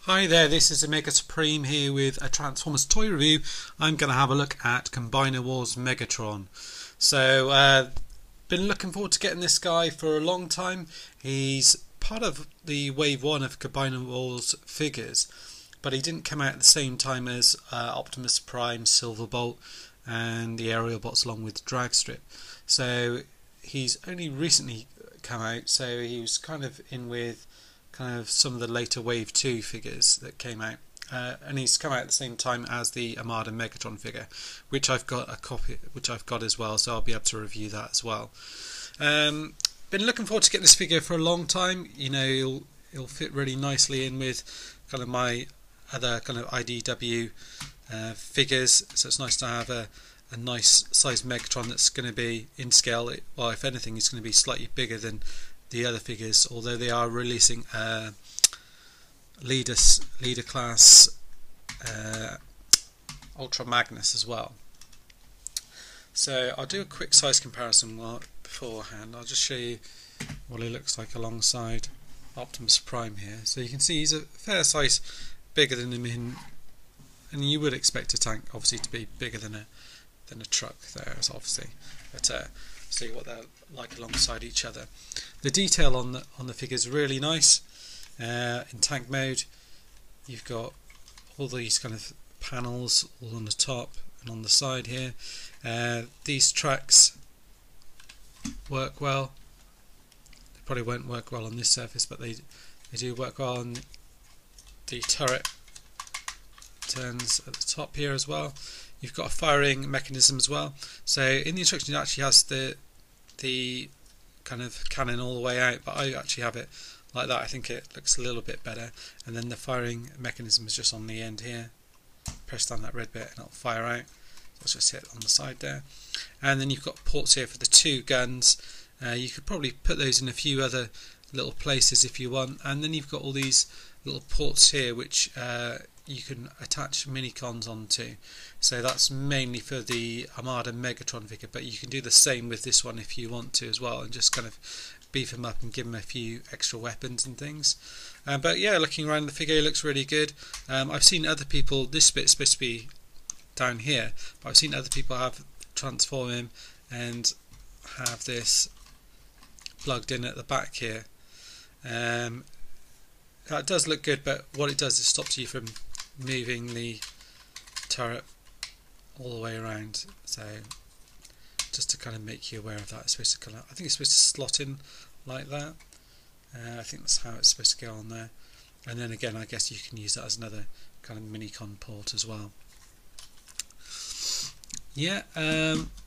Hi there, this is Omega Supreme here with a Transformers toy review. I'm going to have a look at Combiner Wars Megatron. So, been looking forward to getting this guy for a long time. He's part of the Wave 1 of Combiner Wars figures, but he didn't come out at the same time as Optimus Prime, Silverbolt and the Aerial Bots along with Dragstrip. So he's only recently come out, so he was kind of in with some of the later Wave 2 figures that came out, and he's come out at the same time as the Armada Megatron figure, which I've got a copy, which I've got as well, so I'll be able to review that as well. Been looking forward to getting this figure for a long time. You know, he'll fit really nicely in with kind of my other kind of IDW figures, so it's nice to have a nice size Megatron that's going to be in scale. Well, if anything, it's going to be slightly bigger than the other figures, although they are releasing leader class Ultra Magnus as well. So I'll do a quick size comparison beforehand. I'll just show you what he looks like alongside Optimus Prime here. So you can see he's a fair size bigger than him and you would expect a tank obviously to be bigger than a truck there, obviously, but see what they're like alongside each other. The detail on the figure is really nice. In tank mode, you've got all these kind of panels all on the top and on the side here. These tracks work well. They probably won't work well on this surface, but they do work well on the turret. Turns at the top here as well. You've got a firing mechanism as well. So in the instructions it actually has the kind of cannon all the way out, but I actually have it like that. I think it looks a little bit better, and then the firing mechanism is just on the end here. Press down that red bit and it'll fire out. So let's just hit on the side there, and then you've got ports here for the two guns. You could probably put those in a few other little places if you want, and then you've got all these little ports here which you can attach mini-cons onto. So that's mainly for the Armada Megatron figure, but you can do the same with this one if you want to as well, and just kind of beef him up and give him a few extra weapons and things. But yeah, looking around the figure, it looks really good. I've seen other people, this bit's supposed to be down here, but I've seen other people have transform him and have this plugged in at the back here. That does look good, but what it does is stops you from moving the turret all the way around. So just to kind of make you aware of that, it's supposed to kind of, I think it's supposed to slot in like that. I think that's how it's supposed to go on there. And then again, I guess you can use that as another kind of mini-con port as well. Yeah,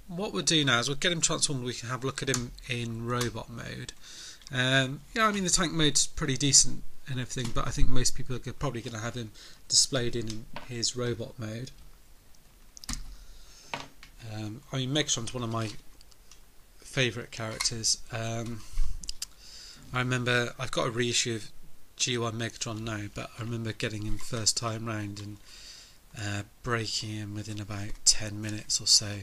what we'll do now is we'll get him transformed. We can have a look at him in robot mode. Yeah, I mean the tank mode's pretty decent and everything, but I think most people are probably going to have him displayed in his robot mode. I mean, Megatron's one of my favourite characters. I remember I've got a reissue of G1 Megatron now, but I remember getting him first time round and breaking him within about 10 minutes or so,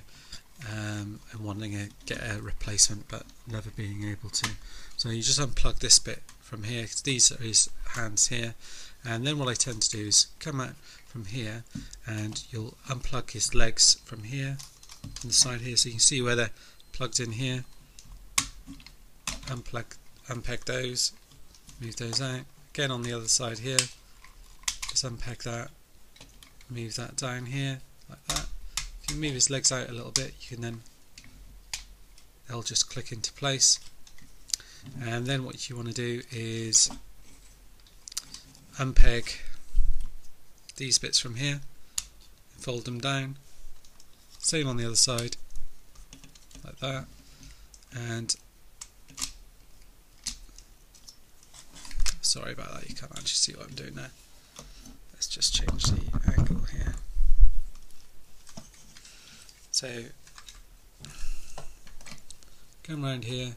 and wanting to get a replacement but never being able to. So you just unplug this bit from here, because these are his hands here, and then what I tend to do is come out from here and you'll unplug his legs from here, from the side here, so you can see where they're plugged in here. Unpeg those, move those out. Again on the other side here, just unpeg that, move that down here like that. If you move his legs out a little bit, you can then, they'll just click into place. And then what you want to do is unpeg these bits from here, fold them down, same on the other side like that, and sorry about that, you can't actually see what I'm doing there. Let's just change the angle here. So come around here,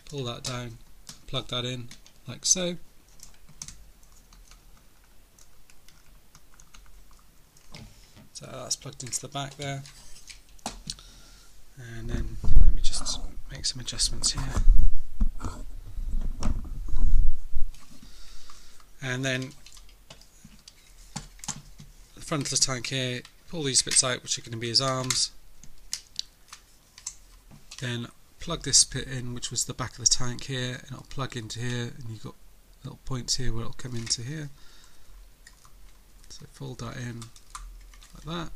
pull that down, plug that in like so. So that's plugged into the back there. And then let me just make some adjustments here. And then front of the tank here, pull these bits out, which are going to be his arms. Then plug this bit in, which was the back of the tank here, and it'll plug into here, and you've got little points here where it'll come into here. So fold that in like that.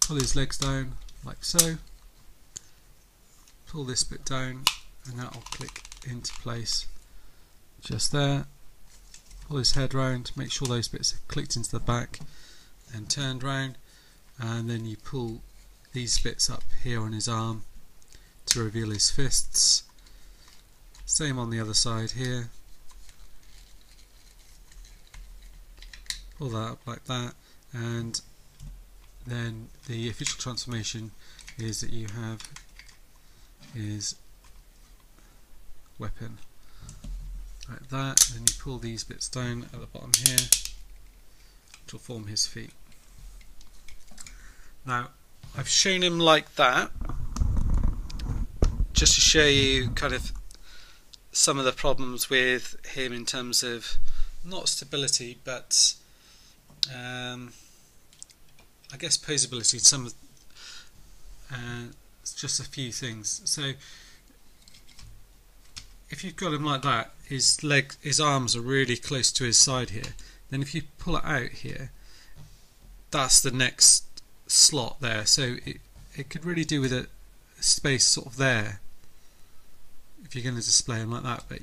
Pull his legs down like so. Pull this bit down, and that'll click into place just there. Pull his head round, make sure those bits are clicked into the back and turned round, and then you pull these bits up here on his arm to reveal his fists. Same on the other side here. Pull that up like that, and then the official transformation is that you have his weapon like that. Then you pull these bits down at the bottom here, which will form his feet. Now, I've shown him like that just to show you kind of some of the problems with him in terms of not stability, but I guess posability. Some of just a few things. So if you've got him like that, his arms are really close to his side here. Then if you pull it out here, that's the next slot there. So it could really do with a space sort of there if you're going to display him like that. But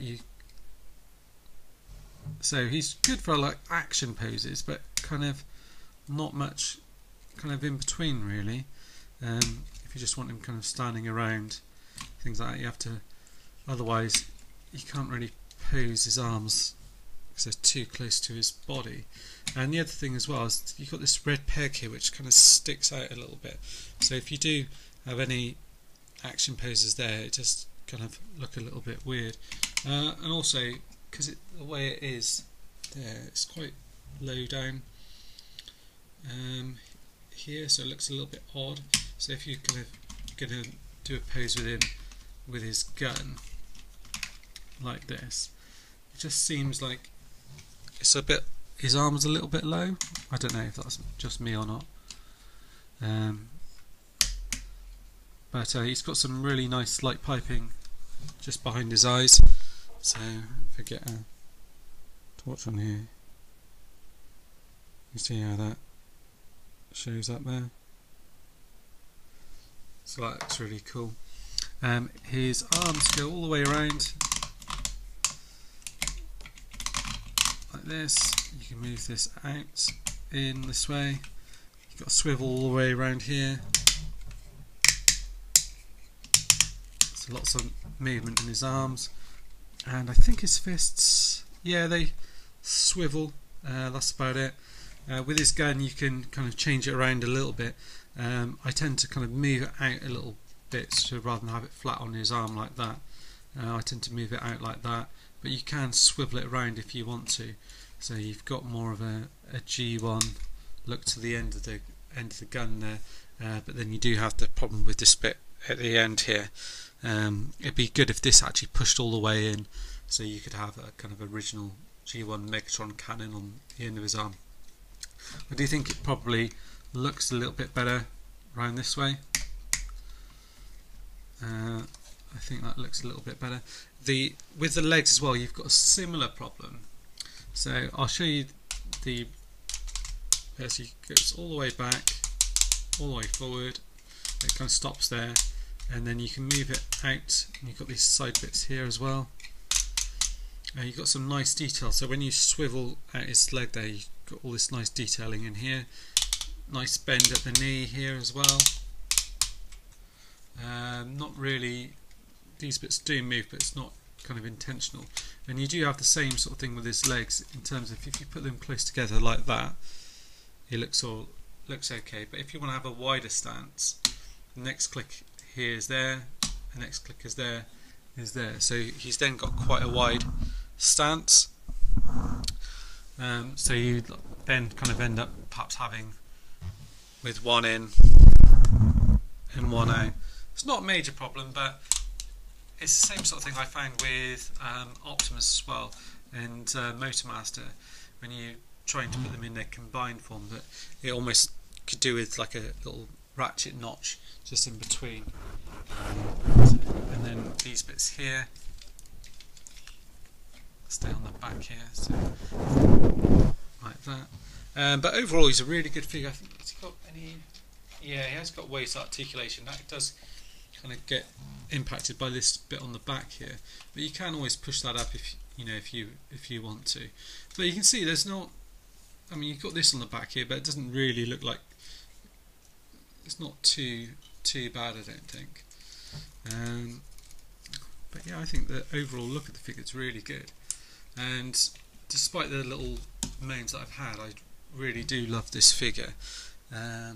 so he's good for like action poses, but kind of not much kind of in between really. If you just want him kind of standing around, things like that, you have to, otherwise you can't really pose his arms because they're too close to his body. And the other thing as well is you've got this red peg here which kind of sticks out a little bit, so if you do have any action poses there, it just kind of look a little bit weird. And also because the way it is there, it's quite low down here, so it looks a little bit odd. So if you're kind of going to do a pose with him with his gun like this, it just seems like it's a bit, his arm's a little bit low. I don't know if that's just me or not, but he's got some really nice light piping just behind his eyes. So if I get a torch on here, you see how that shows up there. So that looks really cool. His arms go all the way around like this. You can move this out in this way. You've got a swivel all the way around here. So lots of movement in his arms. And I think his fists, yeah, they swivel. That's about it. With his gun you can kind of change it around a little bit. I tend to kind of move it out a little bit, so rather than have it flat on his arm like that, I tend to move it out like that, but you can swivel it around if you want to, so you've got more of a G1 look to the end of the gun there, but then you do have the problem with this bit at the end here. It'd be good if this actually pushed all the way in, so you could have a kind of original G1 Megatron cannon on the end of his arm. I do think it probably looks a little bit better around this way. I think that looks a little bit better. With the legs as well, you've got a similar problem. So I'll show you the. So it goes all the way back, all the way forward. It kind of stops there, and then you can move it out. And you've got these side bits here as well. You've got some nice detail. So when you swivel out his leg there, you've got all this nice detailing in here. Nice bend at the knee here as well. Not really, these bits do move, but it's not kind of intentional. And you do have the same sort of thing with his legs in terms of if you put them close together like that, it looks okay. But if you want to have a wider stance, the next click here is there, the next click is there. So he's then got quite a wide stance. So you then kind of end up perhaps having with one in and one out. It's not a major problem, but it's the same sort of thing I found with Optimus as well and Motormaster. When you trying to put them in their combined form, that it almost could do with like a little ratchet notch just in between. And then these bits here stay on the back here, so like that. But overall, he's a really good figure. I think he's got any. Yeah, he has got waist articulation. That does kind of get impacted by this bit on the back here, but you can always push that up if you want to. But you can see there's not. I mean, you've got this on the back here, but it doesn't really look like. It's not too bad, I don't think. But yeah, I think the overall look at the figure is really good. And despite the little moans that I've had, I really do love this figure. I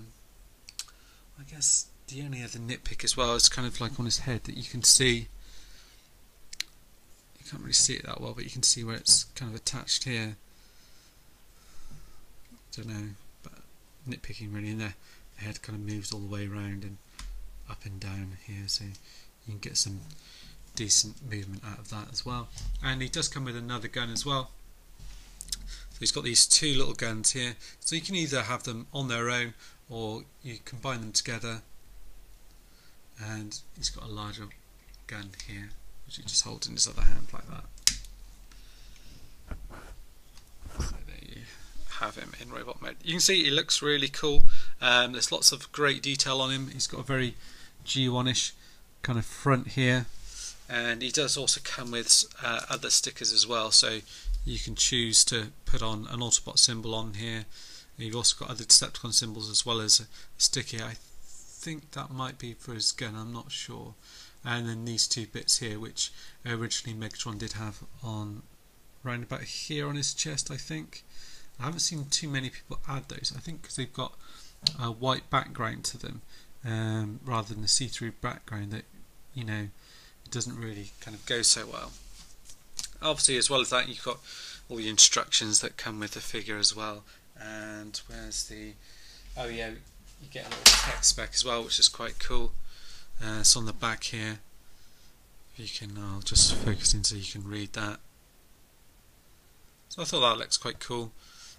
guess the only other nitpick as well is kind of like on his head that you can see. You can't really see it that well, but you can see where it's kind of attached here. Don't know, but nitpicking really in there. The head kind of moves all the way around and up and down here, so you can get some decent movement out of that as well. And he does come with another gun as well. So he's got these two little guns here, so you can either have them on their own or you combine them together. And he's got a larger gun here, which he just holds in his other hand like that. So there you have him in robot mode. You can see he looks really cool. There's lots of great detail on him. He's got a very G1-ish kind of front here, and he does also come with other stickers as well, so you can choose to put on an Autobot symbol on here. You've also got other Decepticon symbols as well as a sticker. I think that might be for his gun, I'm not sure. And then these two bits here, which originally Megatron did have on round about here on his chest, I think. I haven't seen too many people add those, I think because they've got a white background to them rather than a see-through background that, you know, it doesn't really kind of go so well. Obviously, as well as that, you've got all the instructions that come with the figure as well. And where's the... oh yeah, you get a little text spec as well, which is quite cool. It's on the back here. You can, I'll just focus in so you can read that. So I thought that looks quite cool.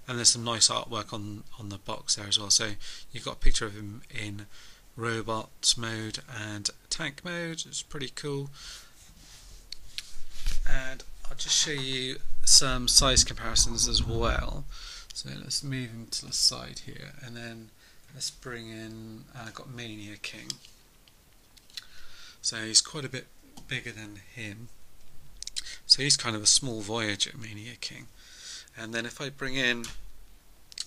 And there's some nice artwork on the box there as well. So you've got a picture of him in robot mode and tank mode. It's pretty cool. And I'll just show you some size comparisons as well. So let's move him to the side here, and then let's bring in, I've got Mania King. So he's quite a bit bigger than him. So he's kind of a small Voyager, Mania King. And then if I bring in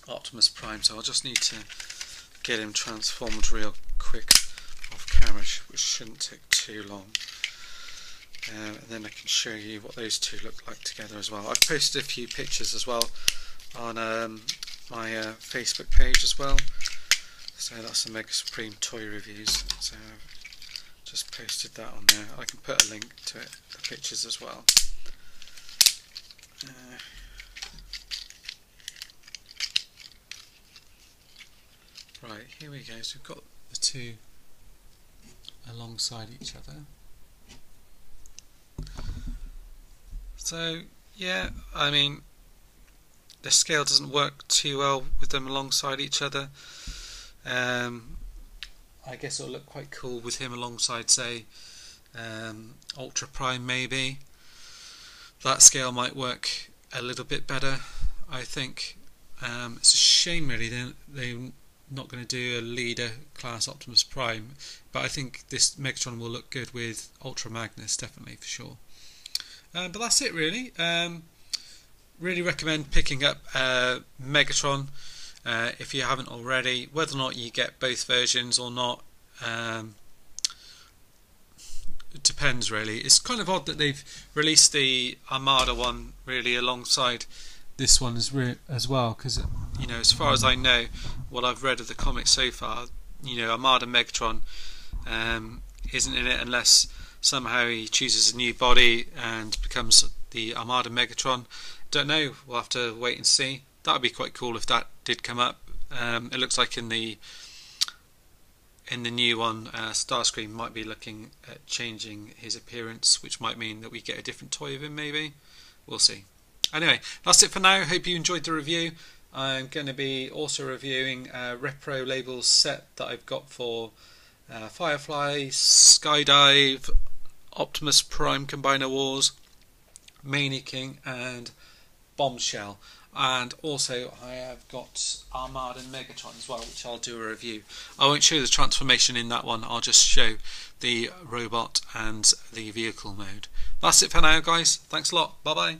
Optimus Prime, so I'll just need to get him transformed real quick off camera, which shouldn't take too long. And then I can show you what those two look like together as well. I've posted a few pictures as well on my Facebook page as well. So that's the Mega Supreme toy reviews. So I've just posted that on there. I can put a link to it, the pictures as well. Right, here we go. So we've got the two alongside each other. So yeah, I mean, the scale doesn't work too well with them alongside each other. I guess it'll look quite cool with him alongside, say, Ultra Prime maybe. That scale might work a little bit better, I think. It's a shame really they're not going to do a leader class Optimus Prime, but I think this Megatron will look good with Ultra Magnus, definitely, for sure. But that's it really. Really recommend picking up Megatron if you haven't already. Whether or not you get both versions or not, it depends really. It's kind of odd that they've released the Armada one really alongside this one as well, because, you know, as far as I know, what I've read of the comics so far, you know, Armada Megatron isn't in it unless somehow he chooses a new body and becomes the Armada Megatron. Don't know, we'll have to wait and see. That would be quite cool if that did come up. It looks like in the new one, Starscream might be looking at changing his appearance, which might mean that we get a different toy of him maybe. We'll see. Anyway, that's it for now. Hope you enjoyed the review. I'm going to be also reviewing a Repro Labels set that I've got for Firefly, Skydive, Optimus Prime Combiner Wars, Mania King and Bombshell. And also I have got Armada and Megatron as well, which I'll do a review. I won't show the transformation in that one, I'll just show the robot and the vehicle mode. That's it for now, guys. Thanks a lot. Bye bye.